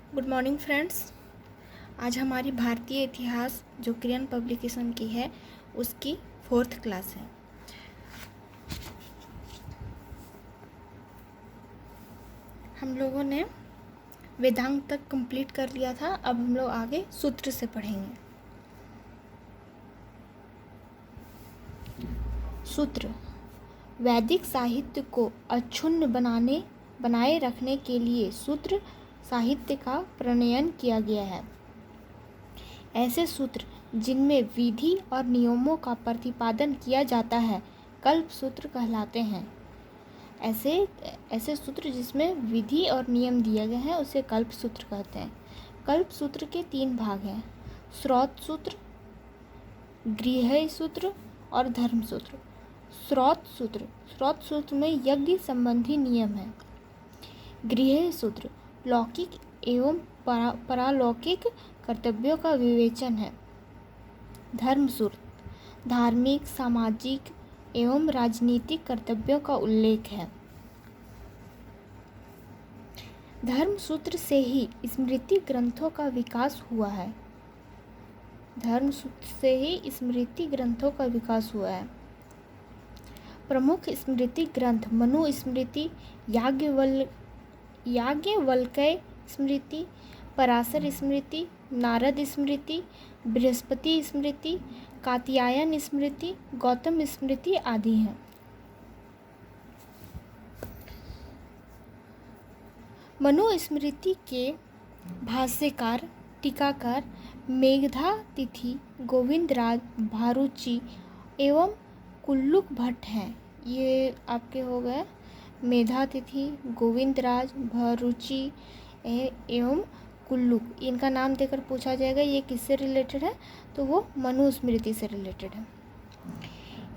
Good morning friends. आज हमारी भारतीय इतिहास जो किरण पब्लिकेशन की है उसकी 4th क्लास है। हम लोगों ने वेदांग तक कंप्लीट कर लिया था। अब हम लोग आगे सूत्र से पढ़ेंगे। सूत्र वैदिक साहित्य को अक्षुण्ण बनाए रखने के लिए सूत्र साहित्य का प्रणयन किया गया है। ऐसे सूत्र जिनमें विधि और नियमों का प्रतिपादन किया जाता है कल्प सूत्र कहलाते हैं। ऐसे सूत्र जिसमें विधि और नियम दिए गए हैं उसे कल्प सूत्र कहते हैं। कल्प सूत्र के 3 भाग हैं: स्रोत सूत्र, गृह्य सूत्र और धर्म सूत्र। स्रोत सूत्र में यज्ञ संबंधी नियम है। गृह्य सूत्र लौकिक एवं पारलौकिक कर्तव्यों का विवेचन है। धर्म सूत्र धार्मिक, सामाजिक एवं राजनीतिक कर्तव्यों का उल्लेख है। धर्म सूत्र से ही स्मृति ग्रंथों का विकास हुआ है। प्रमुख स्मृति ग्रंथ मनुस्मृति, याज्ञवल्क्य स्मृति, पराशर स्मृति, नारद स्मृति, बृहस्पति स्मृति, कात्यायन स्मृति, गौतम स्मृति आदि हैं। मनुस्मृति के भाष्यकार टीकाकार मेधातिथि, गोविंदराज भारूची एवं कुल्लुक भट्ट हैं। ये आपके हो गए मेधातिथि, गोविंदराज, भारूची एवं कुल्लुक। इनका नाम देकर पूछा जाएगा ये किससे रिलेटेड है, तो वो मनुस्मृति से रिलेटेड है।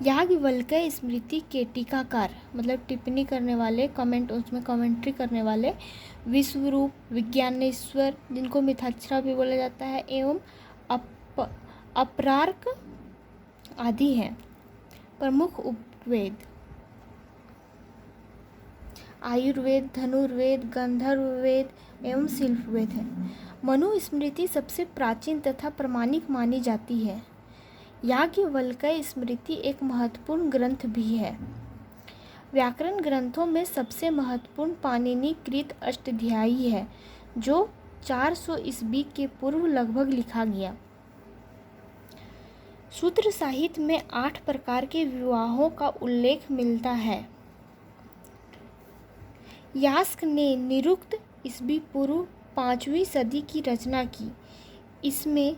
याज्ञवल्क्य स्मृति के टीकाकार मतलब टिप्पणी करने वाले, उसमें कमेंट्री करने वाले विश्वरूप, विज्ञानेश्वर जिनको मिथाक्षरा भी बोला जाता है एवं अपरार्क आदि हैं। प्रमुख उपवेद आयुर्वेद, धनुर्वेद, गंधर्ववेद एवं शिल्पवेद है। मनुस्मृति सबसे प्राचीन तथा प्रामाणिक मानी जाती है। याज्ञवल्क्य स्मृति एक महत्वपूर्ण ग्रंथ भी है। व्याकरण ग्रंथों में सबसे महत्वपूर्ण पाणिनि कृत अष्टाध्यायी है जो 400 ईस्वी के पूर्व लगभग लिखा गया। सूत्र साहित्य में 8 प्रकार के विवाहों का उल्लेख मिलता है। यास्क ने निरुक्त ईस्वी पूर्व 5वीं सदी की रचना की। इसमें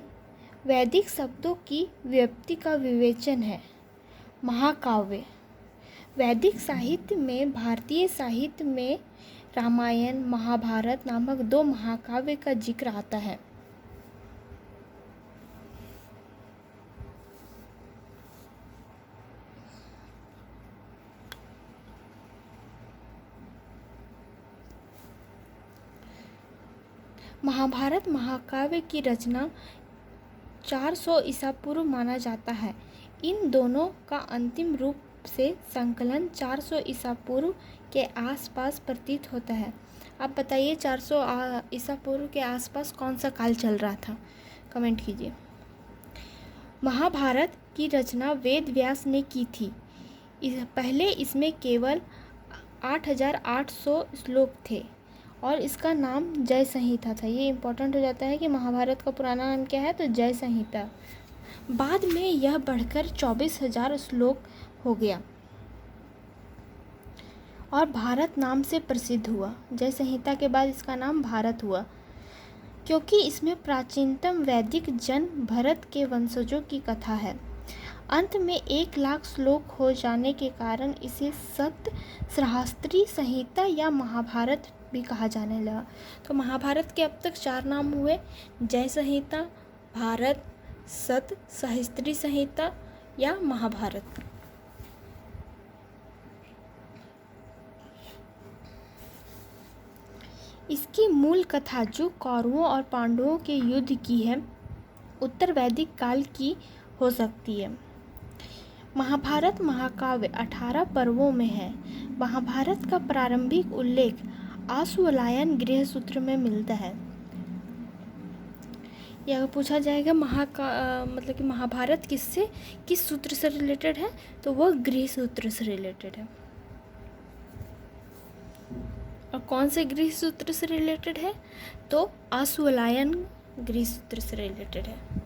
वैदिक शब्दों की व्युत्पत्ति का विवेचन है। महाकाव्य वैदिक साहित्य में भारतीय साहित्य में रामायण, महाभारत नामक 2 महाकाव्य का जिक्र आता है। महाभारत महाकाव्य की रचना 400 ईसा पूर्व माना जाता है। इन दोनों का अंतिम रूप से संकलन 400 ईसा पूर्व के आसपास प्रतीत होता है। आप बताइए 400 ईसा पूर्व के आसपास कौन सा काल चल रहा था, कमेंट कीजिए। महाभारत की रचना वेद व्यास ने की थी। पहले इसमें केवल 8800 श्लोक थे और इसका नाम जय संहिता था। ये इम्पोर्टेंट हो जाता है कि महाभारत का पुराना नाम क्या है, तो जय संहिता। बाद में यह बढ़कर 24,000 श्लोक हो गया और भारत नाम से प्रसिद्ध हुआ। जय संहिता के बाद इसका नाम भारत हुआ क्योंकि इसमें प्राचीनतम वैदिक जन भरत के वंशजों की कथा है। अंत में 1,00,000 श्लोक हो जाने के कारण इसे सप्त सहस्त्री संहिता या महाभारत भी कहा जाने लगा। तो महाभारत के अब तक 4 नाम हुए: जय संहिता, भारत, सत सहस्त्री संहिता या महाभारत। इसकी मूल कथा जो कौरवों और पांडवों के युद्ध की है उत्तर वैदिक काल की हो सकती है। महाभारत महाकाव्य 18 पर्वों में है। महाभारत का प्रारंभिक उल्लेख आश्वलायन गृह्य सूत्र में मिलता है। या अगर पूछा जाएगा मतलब कि महाभारत किस सूत्र से रिलेटेड है, तो वह गृह सूत्र से रिलेटेड है। और कौन से गृह सूत्र से रिलेटेड है, तो आश्वलायन गृह सूत्र से रिलेटेड है।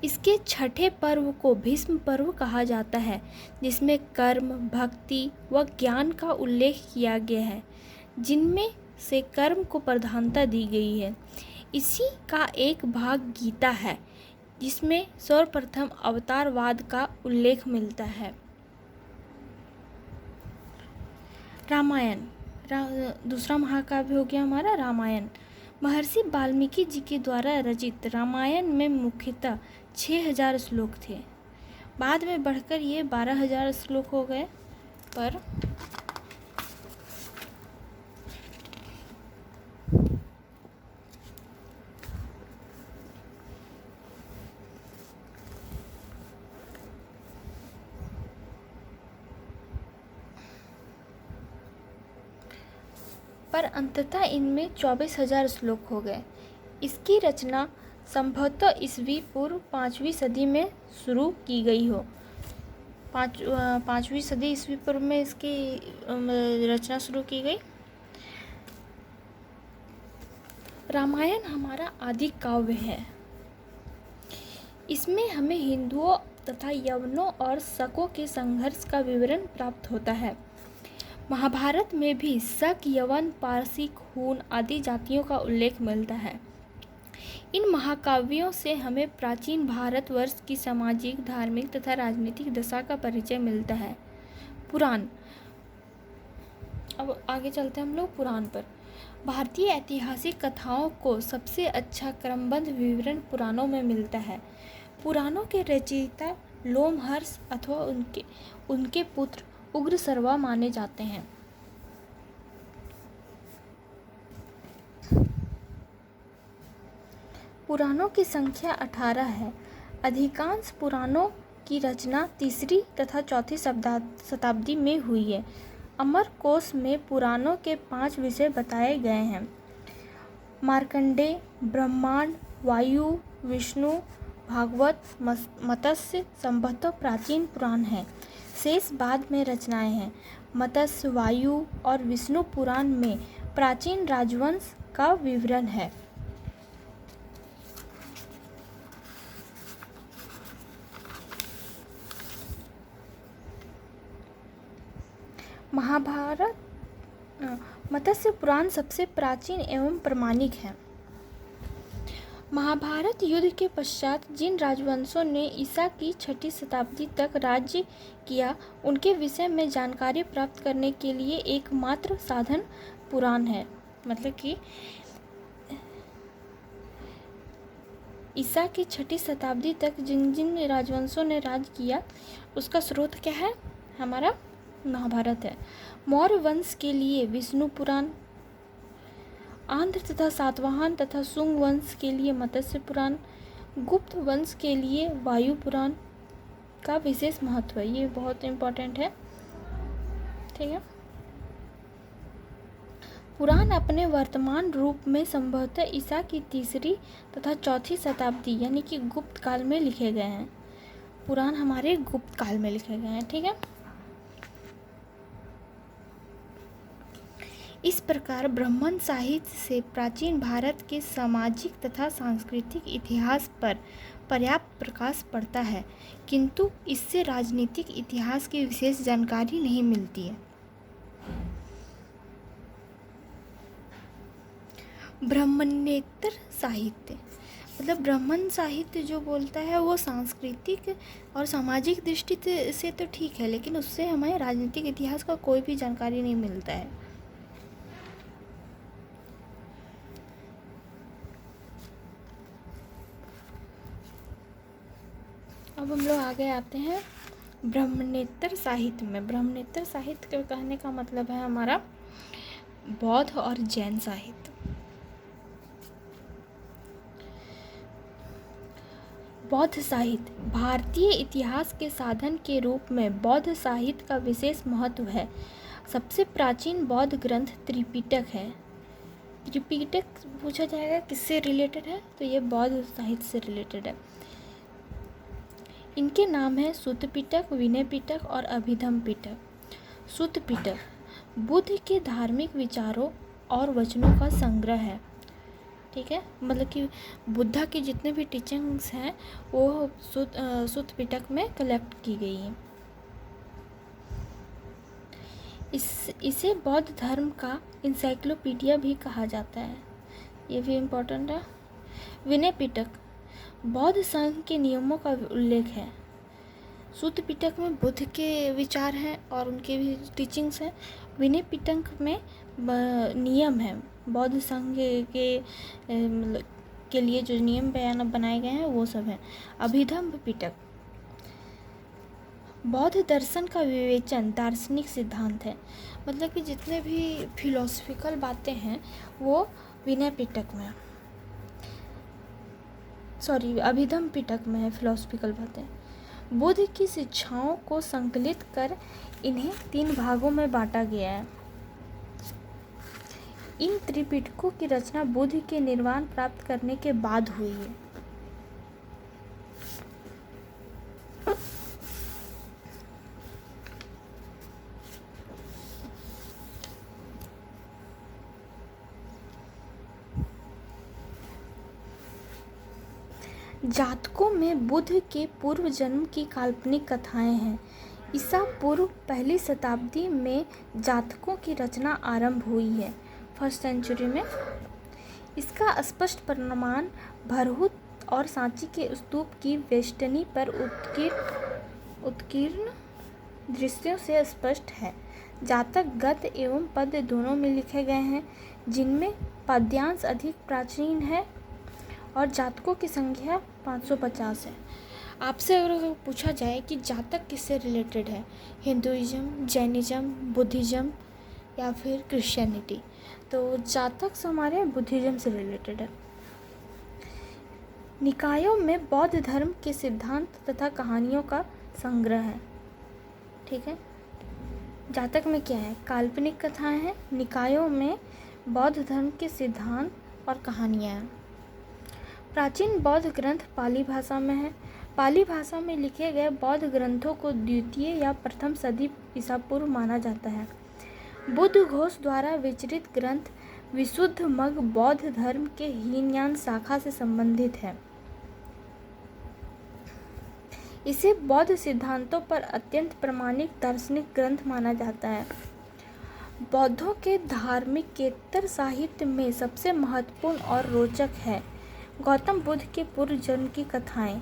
इसके छठे पर्व को भीष्म पर्व कहा जाता है, जिसमें कर्म, भक्ति व ज्ञान का उल्लेख किया गया है, जिनमें से कर्म को प्रधानता दी गई है। इसी का एक भाग गीता है, जिसमें सर्वप्रथम अवतारवाद का उल्लेख मिलता है। रामायण, दूसरा महाकाव्य हो गया हमारा रामायण। महर्षि वाल्मीकि जी के द्वारा रचित रामायण में मुख्यतः 6000 श्लोक थे। बाद में बढ़कर ये 12000 श्लोक हो गए। पर अंततः इनमें 24000 श्लोक हो गए। इसकी रचना संभवतः ईस्वी पूर्व 5वीं सदी में शुरू की गई हो। 5वीं सदी ईस्वी पूर्व में इसकी रचना शुरू की गई। रामायण हमारा आदि काव्य है। इसमें हमें हिंदुओं तथा यवनों और शकों के संघर्ष का विवरण प्राप्त होता है। महाभारत में भी शक, यवन, पारसी, हूण आदि जातियों का उल्लेख मिलता है। इन महाकाव्यों से हमें प्राचीन भारतवर्ष की सामाजिक, धार्मिक तथा राजनीतिक दशा का परिचय मिलता है। पुराण, अब आगे चलते हैं हम लोग पुराण पर। भारतीय ऐतिहासिक कथाओं को सबसे अच्छा क्रमबद्ध विवरण पुराणों में मिलता है। पुराणों के रचयिता लोमहर्ष अथवा उनके पुत्र उग्रसर्वा माने जाते हैं। पुराणों की संख्या 18 है। अधिकांश पुराणों की रचना 3री तथा 4थी शताब्दी में हुई है। अमरकोश में पुराणों के 5 विषय बताए गए हैं। मार्कंडेय, ब्रह्मांड, वायु, विष्णु, भागवत, मत्स्य संभवतः प्राचीन पुराण हैं। शेष बाद में रचनाएं हैं। मत्स्य, वायु और विष्णु पुराण में प्राचीन राजवंश का विवरण है। महाभारत, मत्स्य पुराण सबसे प्राचीन एवं प्रामाणिक है। महाभारत युद्ध के पश्चात जिन राजवंशों ने ईसा की 6ठी शताब्दी तक राज्य किया, उनके विषय में जानकारी प्राप्त करने के लिए एकमात्र साधन पुराण है। मतलब कि ईसा की 6ठी शताब्दी तक जिन जिन राजवंशों ने राज किया, उसका स्रोत क्या है? हमारा महाभारत है। मौर्य वंश के लिए विष्णु पुराण, आंध्र तथा सातवाहन तथा शुंग वंश के लिए मत्स्य पुराण, गुप्त वंश के लिए वायु पुराण का विशेष महत्व है। ये बहुत इम्पोर्टेंट है, ठीक है। पुराण अपने वर्तमान रूप में संभवतः ईसा की 3री तथा 4थी शताब्दी यानी कि गुप्त काल में लिखे गए हैं। पुराण हमारे गुप्त काल में लिखे गए हैं, ठीक है। इस प्रकार ब्राह्मण साहित्य से प्राचीन भारत के सामाजिक तथा सांस्कृतिक इतिहास पर पर्याप्त प्रकाश पड़ता है, किंतु इससे राजनीतिक इतिहास की विशेष जानकारी नहीं मिलती है। ब्राह्मणेतर साहित्य, मतलब ब्राह्मण साहित्य जो बोलता है वो सांस्कृतिक और सामाजिक दृष्टि से तो ठीक है, लेकिन उससे हमें राजनीतिक इतिहास का कोई भी जानकारी नहीं मिलता है। अब हम लोग आगे आते हैं ब्राह्मणेतर साहित्य में। ब्राह्मणेतर साहित्य के कहने का मतलब है हमारा बौद्ध और जैन साहित्य। बौद्ध साहित्य भारतीय इतिहास के साधन के रूप में बौद्ध साहित्य का विशेष महत्व है। सबसे प्राचीन बौद्ध ग्रंथ त्रिपिटक है। त्रिपिटक पूछा जाएगा किससे रिलेटेड है, तो ये बौद्ध साहित्य से रिलेटेड है। इनके नाम है सुत्त पिटक, विनय पिटक और अभिधम पिटक। सुत्त पिटक बुद्ध के धार्मिक विचारों और वचनों का संग्रह है। ठीक है, मतलब कि बुद्धा की जितने भी टीचिंग्स हैं वो सुत्त पिटक में कलेक्ट की गई हैं। इसे बौद्ध धर्म का इंसाइक्लोपीडिया भी कहा जाता है, ये भी इम्पोर्टेंट है। विनय पिटक बौद्ध संघ के नियमों का उल्लेख है। सुत्त पिटक में बुद्ध के विचार हैं और उनके भी टीचिंग्स हैं। विनय पिटक में नियम है, बौद्ध संघ के लिए जो नियम बनाए गए हैं वो सब हैं। अभिधम पिटक बौद्ध दर्शन का विवेचन दार्शनिक सिद्धांत है, मतलब कि जितने भी फिलोसफिकल बातें हैं वो विनय पिटक में, अभिधम पिटक में है फिलोसफिकल बातें। बुद्ध की शिक्षाओं को संकलित कर इन्हें 3 भागों में बांटा गया है। इन त्रिपिटकों की रचना बुद्ध के निर्वाण प्राप्त करने के बाद हुई है। जातकों में बुद्ध के पूर्व जन्म की काल्पनिक कथाएं हैं। ईसा पूर्व पहली शताब्दी में जातकों की रचना आरंभ हुई है, 1st सेंचुरी में। इसका स्पष्ट प्रमाण भरहुत और सांची के स्तूप की वेष्टनी पर उत्कीर्ण दृश्यों से स्पष्ट है। जातक गद्य एवं पद्य दोनों में लिखे गए हैं, जिनमें पद्यांश अधिक प्राचीन है और जातकों की संख्या 550 है। आपसे अगर पूछा जाए कि जातक किससे रिलेटेड है, हिंदुइज्म, जैनिज्म, बुद्धिज्म या फिर क्रिश्चियनिटी, तो जातक हमारे बुद्धिज्म से रिलेटेड है। निकायों में बौद्ध धर्म के सिद्धांत तथा कहानियों का संग्रह है। ठीक है, जातक में क्या है, काल्पनिक कथाएं हैं। निकायों में बौद्ध धर्म के सिद्धांत और कहानियाँ हैं। प्राचीन बौद्ध ग्रंथ पाली भाषा में है। पाली भाषा में लिखे गए बौद्ध ग्रंथों को 2वीं या प्रथम सदी ईसा पूर्व माना जाता है। बुद्ध घोष द्वारा विचरित ग्रंथ विशुद्ध मग बौद्ध धर्म के हीनयान शाखा से संबंधित है। इसे बौद्ध सिद्धांतों पर अत्यंत प्रामाणिक दार्शनिक ग्रंथ माना जाता है। बौद्धों के धार्मिकेतर साहित्य में सबसे महत्वपूर्ण और रोचक है गौतम बुद्ध के पूर्व जन्म की कथाएं।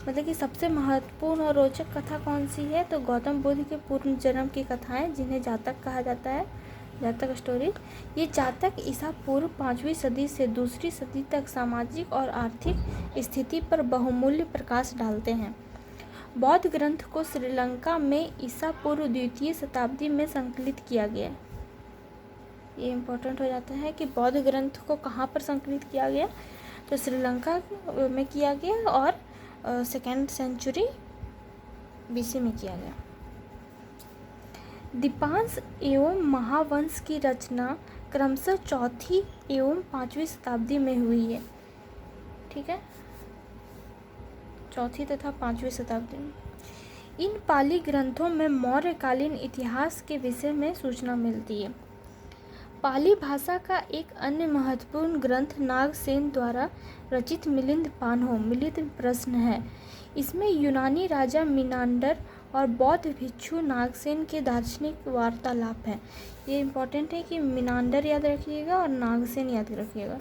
मतलब कि सबसे महत्वपूर्ण और रोचक कथा कौन सी है, तो गौतम बुद्ध के पूर्व जन्म की कथाएं, जिन्हें जातक कहा जाता है, जातक स्टोरी। ये जातक ईसा पूर्व 5वीं सदी से 2री सदी तक सामाजिक और आर्थिक स्थिति पर बहुमूल्य प्रकाश डालते हैं। बौद्ध ग्रंथ को श्रीलंका में ईसा पूर्व 2वीं शताब्दी में संकलित किया गया। ये इम्पोर्टेंट हो जाता है कि बौद्ध ग्रंथ को कहाँ पर संकलित किया गया, तो श्रीलंका में किया गया और 2nd सेंचुरी BC में किया गया। दीपांश एवं महावंश की रचना क्रमशः 4वीं एवं 5वीं शताब्दी में हुई है। ठीक है, 4वीं तथा 5वीं शताब्दी में। इन पाली ग्रंथों में मौर्यकालीन इतिहास के विषय में सूचना मिलती है। पाली भाषा का एक अन्य महत्वपूर्ण ग्रंथ नागसेन द्वारा रचित मिलिंद पान्हो मिलित प्रश्न है। इसमें यूनानी राजा मिनांडर और बौद्ध भिक्षु नागसेन के दार्शनिक वार्तालाप है। ये इम्पोर्टेंट है कि मिनांडर याद रखिएगा और नागसेन याद रखिएगा।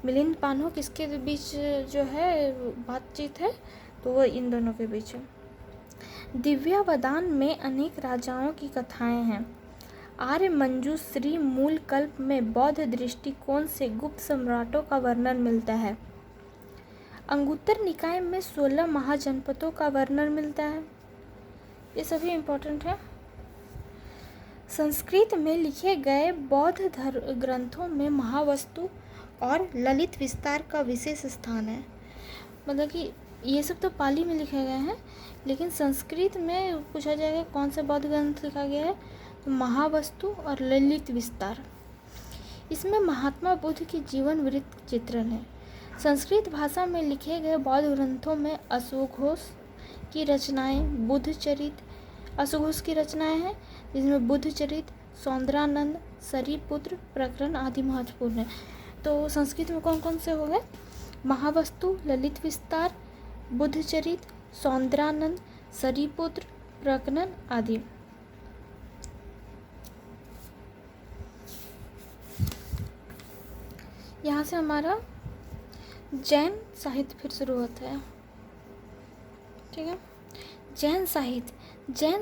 मिलिंद पान्हो किसके बीच जो है बातचीत है, तो वो इन दोनों के बीच है। दिव्यावदान में अनेक राजाओं की कथाएं हैं। आर्य मंजूश्री मूल कल्प में बौद्ध दृष्टिकोण से गुप्त सम्राटों का वर्णन मिलता है। अंगुत्तर निकाय में 16 महाजनपदों का वर्णन मिलता है। ये सभी इम्पोर्टेंट है। संस्कृत में लिखे गए बौद्ध ग्रंथों में महावस्तु और ललित विस्तार का विशेष स्थान है। मतलब कि ये सब तो पाली में लिखे गए हैं, लेकिन संस्कृत में पूछा जाएगा कौन सा बौद्ध ग्रंथ लिखा गया है, तो महावस्तु और ललित विस्तार। इसमें महात्मा बुद्ध की जीवन वृत्त चित्रण है। संस्कृत भाषा में लिखे गए बौद्ध ग्रंथों में अश्वघोष की रचनाएं, अश्वघोष की रचनाएं हैं, जिसमें बुद्धचरित, सौंदरानंद, सरीपुत्र प्रकरण आदि महत्वपूर्ण है। तो संस्कृत में कौन कौन से हो गए? महावस्तु, ललित विस्तार, बुद्धचरित, सौंदरानंद, सरीपुत्र प्रकरण आदि। यहाँ से हमारा जैन साहित्य फिर शुरू होता है। ठीक है। जैन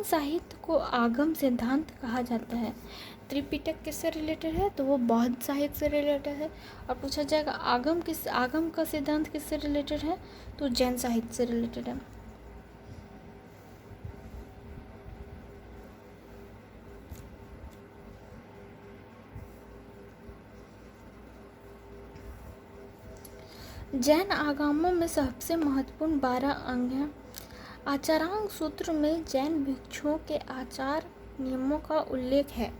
साहित्य को आगम सिद्धांत कहा जाता है। त्रिपिटक किससे रिलेटेड है? तो वो बौद्ध साहित्य से रिलेटेड है। और पूछा जाएगा आगम का सिद्धांत किससे रिलेटेड है? तो जैन साहित्य से रिलेटेड है। जैन आगमों में सबसे महत्वपूर्ण 12 अंग हैं। आचारांग सूत्र में जैन भिक्षुओं के आचार नियमों का उल्लेख है।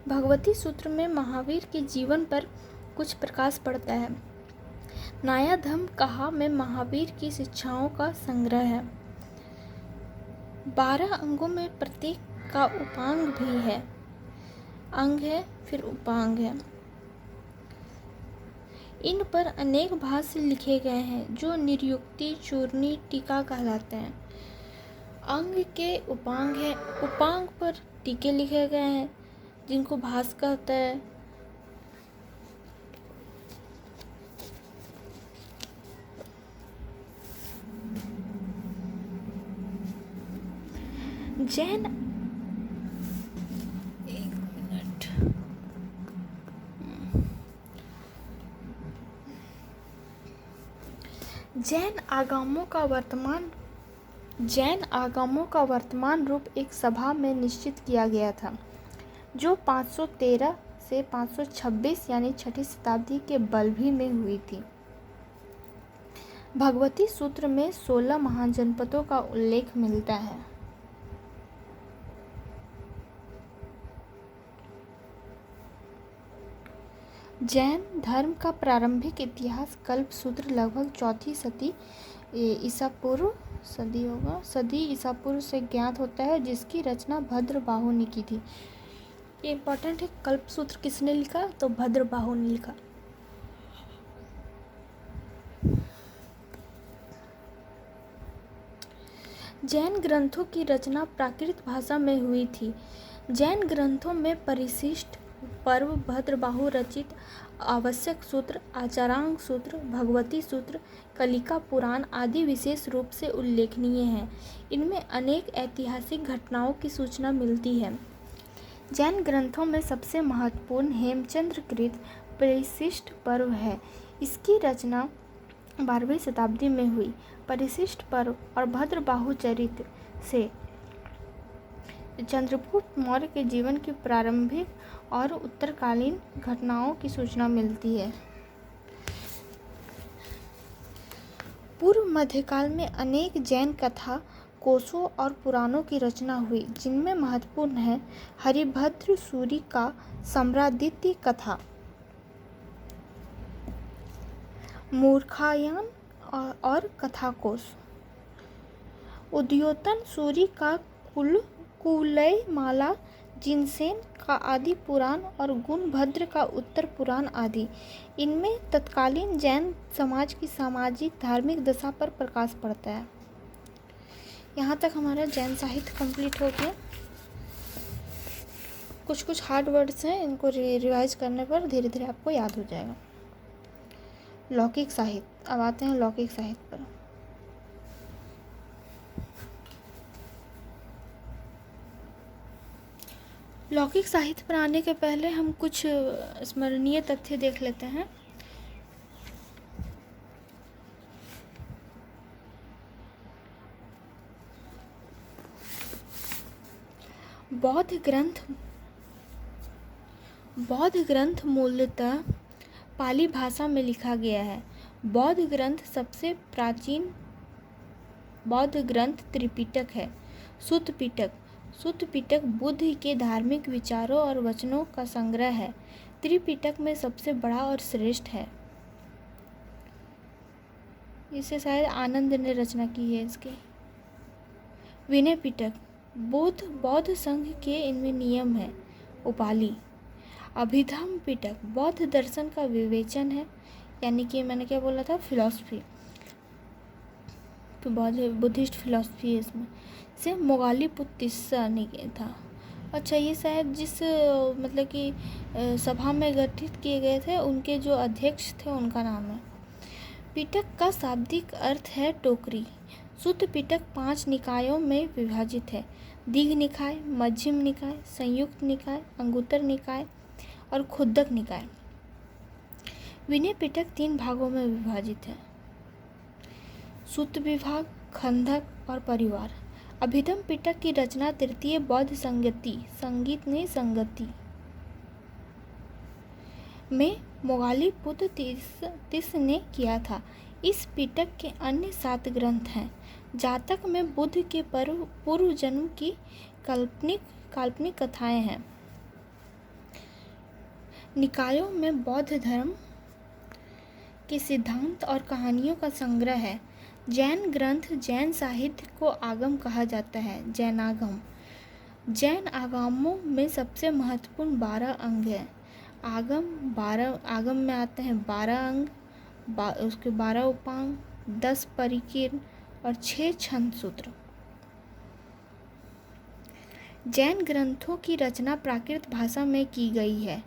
भगवती सूत्र में महावीर के जीवन पर कुछ प्रकाश पड़ता है। न्यायधर्म कहा में महावीर की शिक्षाओं का संग्रह है। 12 अंगों में प्रत्येक का उपांग भी है। अंग है फिर उपांग है। इन पर अनेक भाष्य लिखे गए हैं जो निरुक्ति, चूर्णी, टीका कहलाते हैं। अंग के उपांग है, उपांग पर टीके लिखे गए हैं जिनको भाष्य कहता है। जैन आगमों का वर्तमान रूप एक सभा में निश्चित किया गया था जो 513 से 526 यानी 6ठी शताब्दी के बल्भी में हुई थी। भगवती सूत्र में 16 महाजनपदों का उल्लेख मिलता है। जैन धर्म का प्रारंभिक इतिहास कल्प सूत्र लगभग 4वीं सदी ईसा पूर्व से ज्ञात होता है, जिसकी रचना भद्रबाहु ने की थी। ये इम्पोर्टेंट है। कल्प सूत्र किसने लिखा? तो भद्रबाहु ने लिखा। जैन ग्रंथों की रचना प्राकृत भाषा में हुई थी। जैन ग्रंथों में परिशिष्ट पर्व, भद्रबाहु रचित आवश्यक सूत्र, आचारांग सूत्र, भगवती सूत्र, कलिका पुराण आदि विशेष रूप से उल्लेखनीय हैं। इनमें अनेक ऐतिहासिक घटनाओं की सूचना मिलती है। जैन ग्रंथों में सबसे महत्वपूर्ण हेमचंद्र कृत परिशिष्ट पर्व है। इसकी रचना 12वीं शताब्दी में हुई। परिशिष्ट पर्व और भद्रबाहु चरित्र से चंद्रगुप्त मौर्य के जीवन की प्रारंभिक और उत्तरकालीन घटनाओं की सूचना मिलती है। पूर्व मध्यकाल में अनेक जैन कथा, कोशों और पुराणों की रचना हुई, जिनमें महत्वपूर्ण है हरिभद्र सूरि का सम्रादित्य कथा, मूर्खायन और कथाकोश, उद्योतन सूरि का कुलयमाला, जिनसेन का आदि पुराण और गुणभद्र का उत्तर पुराण आदि। इनमें तत्कालीन जैन समाज की सामाजिक धार्मिक दशा पर प्रकाश पड़ता है। यहाँ तक हमारा जैन साहित्य कंप्लीट हो गया। कुछ हार्ड वर्ड्स हैं, इनको रिवाइज करने पर धीरे धीरे आपको याद हो जाएगा। लौकिक साहित्य, अब आते हैं लौकिक साहित्य पर। लौकिक साहित्य पर आने के पहले हम कुछ स्मरणीय तथ्य देख लेते हैं। बौद्ध ग्रंथ मूलतः पाली भाषा में लिखा गया है। बौद्ध ग्रंथ सबसे प्राचीन बौद्ध ग्रंथ त्रिपिटक है। सुत्त पिटक सुत्त पिटक बुद्ध के धार्मिक विचारों और वचनों का संग्रह है। त्रिपिटक में सबसे बड़ा और श्रेष्ठ है। इसे शायद आनंद ने रचना की है इसके। विनय पिटक बौद्ध संघ के इनमें नियम है। उपाली। अभिधम पिटक बौद्ध दर्शन का विवेचन है, यानी कि मैंने क्या बोला था, फिलॉसफी, तो बुद्धिस्ट फिलॉसफी है इसमें से। मोगाली पुत्तिस्सा ने किया था। अच्छा, ये शायद जिस मतलब कि सभा में गठित किए गए थे उनके जो अध्यक्ष थे उनका नाम है। पिटक का शाब्दिक अर्थ है टोकरी। सुत्त पिटक 5 निकायों में विभाजित है। दीघ निकाय, मध्यम निकाय, संयुक्त निकाय, अंगुत्तर निकाय और खुद्दक निकाय। विनय पिटक 3 भागों में विभाजित है। सुत्त विभाग, खंडक और परिवार। अभिधम पिटक की रचना तृतीय बौद्ध संगति में मोगाली पुत्र तिस ने किया था। इस पिटक के अन्य 7 ग्रंथ हैं। जातक में बुद्ध के पूर्व जन्म की काल्पनिक कथाएं हैं। निकायों में बौद्ध धर्म के सिद्धांत और कहानियों का संग्रह है। जैन ग्रंथ जैन साहित्य को आगम कहा जाता है। जैनागम। जैन आगमों में सबसे महत्वपूर्ण 12 अंग हैं। आगम में आते हैं 12 अंग, उसके 12 उपांग, 10 परिकीर्ण और 6 छंद सूत्र। जैन ग्रंथों की रचना प्राकृत भाषा में की गई है।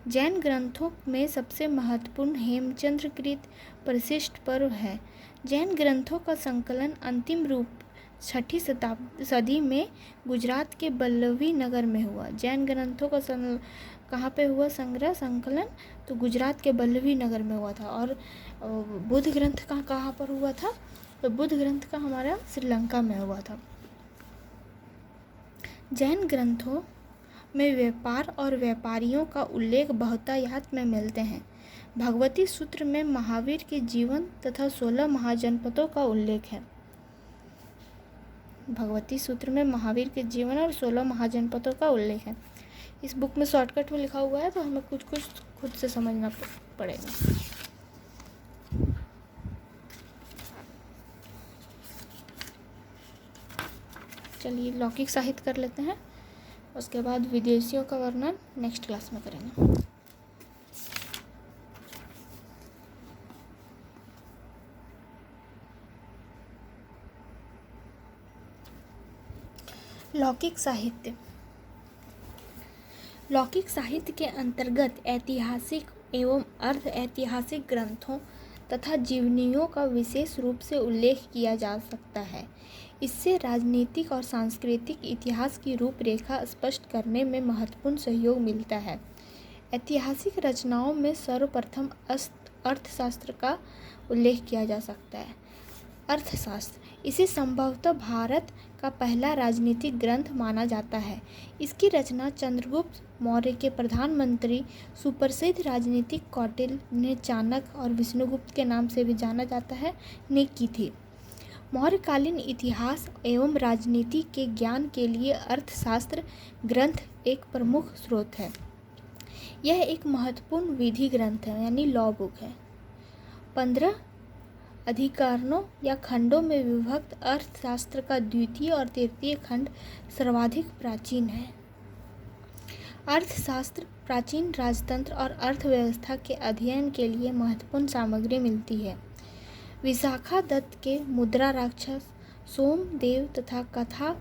जैन ग्रंथों में सबसे महत्वपूर्ण हेमचंद्रकृत परिशिष्ट पर्व है। जैन ग्रंथों का संकलन अंतिम रूप 6ठी सदी में गुजरात के बल्लवी नगर में हुआ। जैन ग्रंथों का कहाँ पे हुआ संकलन? तो गुजरात के बल्लवी नगर में हुआ था। और बुद्ध ग्रंथ का कहाँ पर हुआ था? तो बुद्ध ग्रंथ का हमारा श्रीलंका में हुआ था। जैन ग्रंथों में व्यापार और व्यापारियों का उल्लेख बहुतायत में मिलते हैं। भगवती सूत्र में महावीर के जीवन तथा 16 महाजनपदों का उल्लेख है। भगवती सूत्र में महावीर के जीवन और 16 महाजनपदों का उल्लेख है। इस बुक में शॉर्टकट में लिखा हुआ है, तो हमें कुछ खुद से समझना पड़ेगा। चलिए लौकिक साहित्य कर लेते हैं, उसके बाद विदेशियों का वर्णन नेक्स्ट क्लास में करेंगे। लौकिक साहित्य। लौकिक साहित्य के अंतर्गत ऐतिहासिक एवं अर्ध ऐतिहासिक ग्रंथों तथा जीवनियों का विशेष रूप से उल्लेख किया जा सकता है। इससे राजनीतिक और सांस्कृतिक इतिहास की रूपरेखा स्पष्ट करने में महत्वपूर्ण सहयोग मिलता है। ऐतिहासिक रचनाओं में सर्वप्रथम अर्थशास्त्र का उल्लेख किया जा सकता है। अर्थशास्त्र इसे संभवतः भारत का पहला राजनीतिक ग्रंथ माना जाता है। इसकी रचना चंद्रगुप्त मौर्य के प्रधानमंत्री सुप्रसिद्ध राजनीतिक कौटिल्य ने चाणक्य और विष्णुगुप्त के नाम से भी जाना जाता है ने की थी। मौर्यकालीन इतिहास एवं राजनीति के ज्ञान के लिए अर्थशास्त्र ग्रंथ एक प्रमुख स्रोत है। यह एक महत्वपूर्ण विधि ग्रंथ है, यानी लॉ बुक है। 15 अधिकरणों या खंडों में विभक्त अर्थशास्त्र का द्वितीय और तृतीय खंड सर्वाधिक प्राचीन है। अर्थशास्त्र प्राचीन राजतंत्र और अर्थव्यवस्था के अध्ययन के लिए महत्वपूर्ण सामग्री मिलती है। विशाखा दत्त के मुद्रा राक्षस, सोमदेव तथा कथा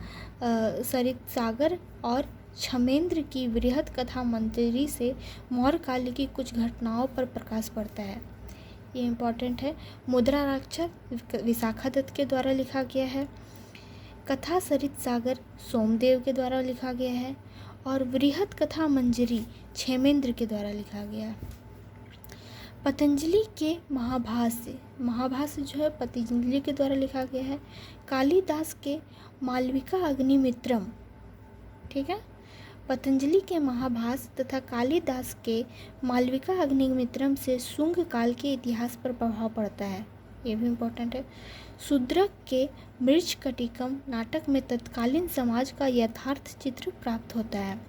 सरितसागर और क्षमेंद्र की वृहद कथा मंजरी से मौर्य काल की कुछ घटनाओं पर प्रकाश पड़ता है। ये इम्पॉर्टेंट है। मुद्रा राक्षस विशाखा दत्त के द्वारा लिखा गया है। कथा सरितसागर सोमदेव के द्वारा लिखा गया है और वृहद कथा मंजरी क्षेमेंद्र के द्वारा लिखा गया है। पतंजलि के महाभाष्य जो है पतंजलि के द्वारा लिखा गया है। कालिदास के मालविका अग्निमित्रम, ठीक है, पतंजलि के महाभाष्य तथा कालिदास के मालविका अग्निमित्रम से शुंग काल के इतिहास पर प्रभाव पड़ता है। ये भी इम्पोर्टेंट है। शूद्रक के मृच्छकटिकम नाटक में तत्कालीन समाज का यथार्थ चित्र प्राप्त होता है।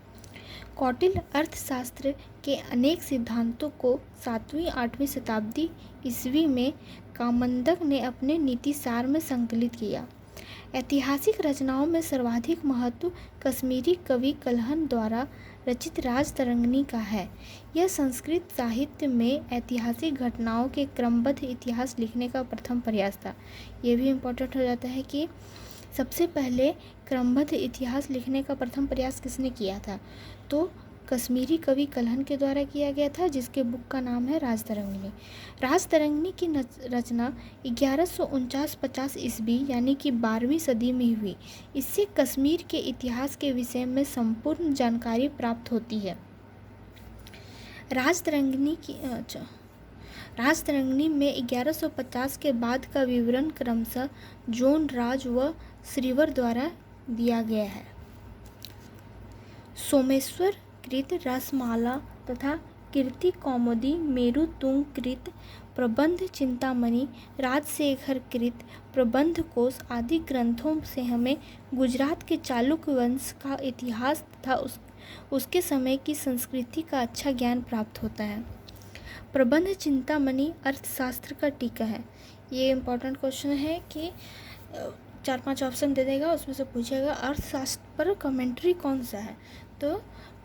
कौटिल्य अर्थशास्त्र के अनेक सिद्धांतों को 7वीं-8वीं शताब्दी ईस्वी में कामंदक ने अपने नीतिसार में संकलित किया। ऐतिहासिक रचनाओं में सर्वाधिक महत्व कश्मीरी कवि कल्हण द्वारा रचित राजतरंगिणी का है। यह संस्कृत साहित्य में ऐतिहासिक घटनाओं के क्रमबद्ध इतिहास लिखने का प्रथम प्रयास था। ये भी इम्पोर्टेंट हो जाता है कि सबसे पहले क्रमबद्ध इतिहास लिखने का प्रथम प्रयास किसने किया था, तो कश्मीरी कवि कल्हण के द्वारा किया गया था, जिसके बुक का नाम है राजतरंगिणी। राजतरंगिणी की रचना 1149-50 ईस्वी यानी कि 12वीं सदी में हुई। इससे कश्मीर के इतिहास के विषय में संपूर्ण जानकारी प्राप्त होती है। राजतरंगिणी में 1150 के बाद का विवरण क्रमशः जोन राज व श्रीवर द्वारा दिया गया है। सोमेश्वर कृत रसमाला तथा कीर्ति कौमुदी, मेरु तुंग कृत प्रबंध चिंतामणि, राजशेखर कृत प्रबंध कोश आदि ग्रंथों से हमें गुजरात के चालुक्य वंश का इतिहास तथा उसके समय की संस्कृति का अच्छा ज्ञान प्राप्त होता है। प्रबंध चिंतामणि अर्थशास्त्र का टीका है। ये इम्पोर्टेंट क्वेश्चन है कि 4-5 ऑप्शन दे देगा, उसमें से पूछेगा अर्थशास्त्र पर कमेंट्री कौन सा है, तो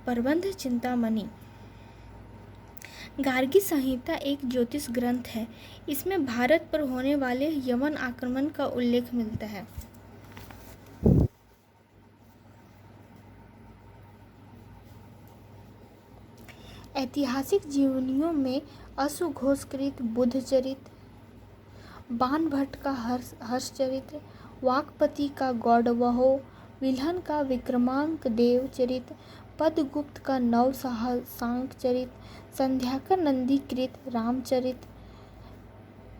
प्रबंध चिंतामणि। गार्गी संहिता एक ज्योतिष ग्रंथ है। इसमें भारत पर होने वाले यवन आक्रमण का उल्लेख मिलता है। ऐतिहासिक जीवनियों में अशुघोषकृत बुद्धचरित, बाणभट्ट का हर्षचरित्र, वाकपति का गौडवहो, विल्हन का विक्रमांक देव चरित, पद्मगुप्त का नवसांक चरित, संध्याकर नंदी कृत रामचरित,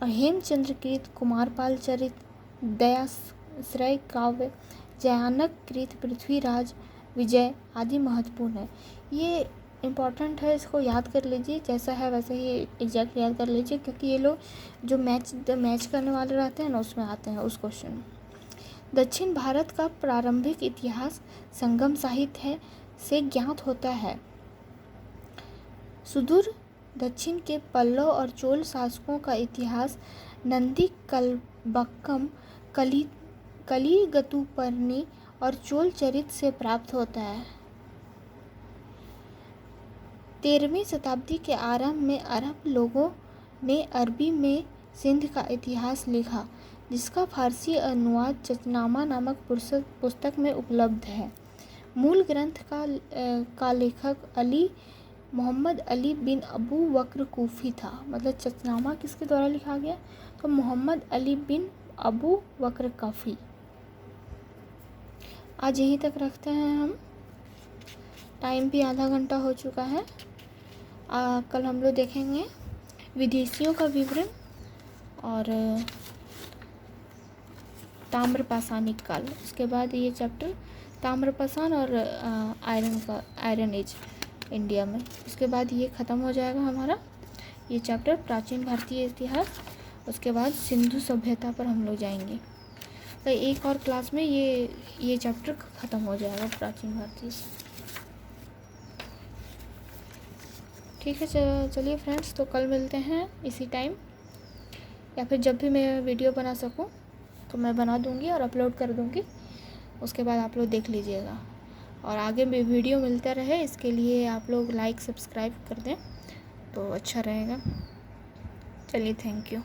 हेमचंद्र कृत कुमारपाल चरित, दयाश्रय काव्य, जयानक कृत पृथ्वीराज विजय आदि महत्वपूर्ण है। ये इम्पॉर्टेंट है, इसको याद कर लीजिए, जैसा है वैसे ही एग्जैक्ट याद कर लीजिए, क्योंकि ये लोग जो मैच करने वाले रहते हैं ना, उसमें आते हैं उस क्वेश्चन में। दक्षिण भारत का प्रारंभिक इतिहास संगम साहित्य से ज्ञात होता है। सुदूर दक्षिण के पल्लव और चोल शासकों का इतिहास नंदी कल्बक्कम, कलिगतुपर्णी और चोल चरित से प्राप्त होता है। 13वीं शताब्दी के आरंभ में अरब लोगों ने अरबी में सिंध का इतिहास लिखा, जिसका फारसी अनुवाद चचनामा नामक पुस्तक में उपलब्ध है। मूल ग्रंथ का लेखक मोहम्मद अली बिन अबू बकर कूफी था। मतलब चचनामा किसके द्वारा लिखा गया, तो मोहम्मद अली बिन अबू बकर कूफी। आज यहीं तक रखते हैं हम, टाइम भी आधा घंटा हो चुका है। कल हम लोग देखेंगे विदेशियों का विवरण और ताम्रपाषाणिक काल। उसके बाद ये चैप्टर ताम्रपाषाण और आयरन एज इंडिया में, उसके बाद ये ख़त्म हो जाएगा हमारा ये चैप्टर प्राचीन भारतीय इतिहास। उसके बाद सिंधु सभ्यता पर हम लोग जाएंगे, तो एक और क्लास में ये चैप्टर ख़त्म हो जाएगा प्राचीन भारतीय। ठीक है, चलिए फ्रेंड्स, तो कल मिलते हैं इसी टाइम, या फिर जब भी मैं वीडियो बना सकूं तो मैं बना दूंगी और अपलोड कर दूंगी। उसके बाद आप लोग देख लीजिएगा, और आगे भी वीडियो मिलता रहे इसके लिए आप लोग लाइक सब्सक्राइब कर दें तो अच्छा रहेगा। चलिए, थैंक यू।